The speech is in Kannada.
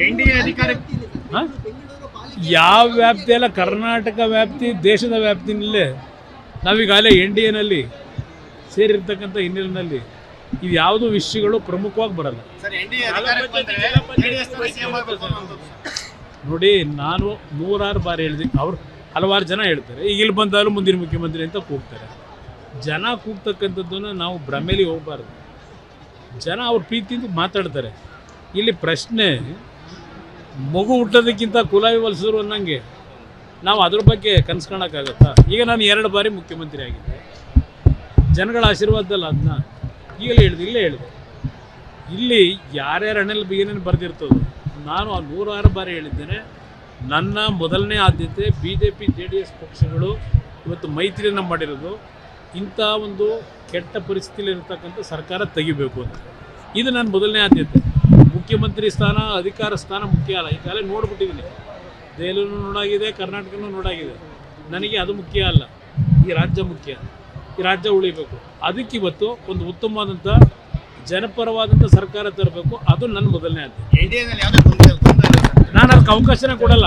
ಎನ್ಡಿಎ ಅಧಿಕಾರ ಯಾವ ವ್ಯಾಪ್ತಿ ಅಲ್ಲ, ಕರ್ನಾಟಕ ವ್ಯಾಪ್ತಿ ದೇಶದ ವ್ಯಾಪ್ತಿನಲ್ಲೇ ನಾವೀಗಾಗಲೇ NDAನಲ್ಲಿ ಸೇರಿರ್ತಕ್ಕಂಥ ಹಿನ್ನೆಲೆಯಲ್ಲಿ ಇದು ಯಾವುದೂ ವಿಷಯಗಳು ಪ್ರಮುಖವಾಗಿ ಬರಲ್ಲ. ನೋಡಿ, ನಾನು 106 ಬಾರಿ ಹೇಳಿದೆ, ಅವ್ರು ಹಲವಾರು ಜನ ಹೇಳ್ತಾರೆ ಈಗ ಇಲ್ಲಿ ಬಂದಾலும் ಮುಂದಿನ ಮುಖ್ಯಮಂತ್ರಿ ಅಂತ ಕೂಗ್ತಾರೆ. ಜನ ಕೂಗ್ತಕ್ಕಂಥದ್ದನ್ನು ನಾವು ಭ್ರಮೆಲಿ ಹೋಗಬಾರ್ದು. ಜನ ಅವ್ರ ಪ್ರೀತಿಯಿಂದ ಮಾತಾಡ್ತಾರೆ. ಇಲ್ಲಿ ಪ್ರಶ್ನೆ ಮಗು ಹುಟ್ಟೋದಕ್ಕಿಂತ ಕುಲ ವಿವಲಿಸಿದ್ರು ಅನ್ನಂಗೆ ನಾವು ಅದ್ರ ಬಗ್ಗೆ ಕನಸು ಕಾಣೋಕ್ಕಾಗತ್ತಾ? ಈಗ ನಾನು 2 ಬಾರಿ ಮುಖ್ಯಮಂತ್ರಿ ಆಗಿದ್ದೆ. ಜನಗಳ ಆಶೀರ್ವಾದದಲ್ಲ, ಅದನ್ನ ಈಗಲೇ ಇಲ್ಲೇ ಹೇಳಿದೆ. ಇಲ್ಲಿ ಯಾರ್ಯಾರು ಹಣ್ಣಲ್ಲಿ ಏನೇನು ಬರೆದಿರ್ತದೋ ನಾನು ಆ 106 ಬಾರಿ ಹೇಳಿದ್ದೇನೆ. ನನ್ನ ಮೊದಲನೇ ಆದ್ಯತೆ BJP JDS ಪಕ್ಷಗಳು ಇವತ್ತು ಮೈತ್ರಿಯನ್ನು ಮಾಡಿರೋದು ಇಂಥ ಒಂದು ಕೆಟ್ಟ ಪರಿಸ್ಥಿತಿಯಲ್ಲಿ ಇರತಕ್ಕಂಥ ಸರ್ಕಾರ ತೆಗಿಬೇಕು ಅಂತ. ಇದು ನನ್ನ ಮೊದಲನೇ ಆದ್ಯತೆ. ಮುಖ್ಯಮಂತ್ರಿ ಸ್ಥಾನ, ಅಧಿಕಾರ ಸ್ಥಾನ ಮುಖ್ಯ ಅಲ್ಲ. ಈಗಾಗಲೇ ನೋಡ್ಬಿಟ್ಟಿದ್ದೀನಿ, ದೆಹಲಿನೂ ನೋಡಾಗಿದೆ, ಕರ್ನಾಟಕನೂ ನೋಡಾಗಿದೆ. ನನಗೆ ಅದು ಮುಖ್ಯ ಅಲ್ಲ, ಈ ರಾಜ್ಯ ಮುಖ್ಯ. ಈ ರಾಜ್ಯ ಉಳಿಬೇಕು. ಅದಕ್ಕಿವತ್ತು ಒಂದು ಉತ್ತಮವಾದಂಥ ಜನಪರವಾದಂಥ ಸರ್ಕಾರ ತರಬೇಕು. ಅದು ನನ್ನ ಮೊದಲನೇ ಆದ್ಯತೆ. ಎನ್ಡಿಎನಲ್ಲಿ ಯಾವುದೇ ನಾನು ಅದಕ್ಕೆ ಅವಕಾಶನೇ ಕೊಡಲ್ಲ.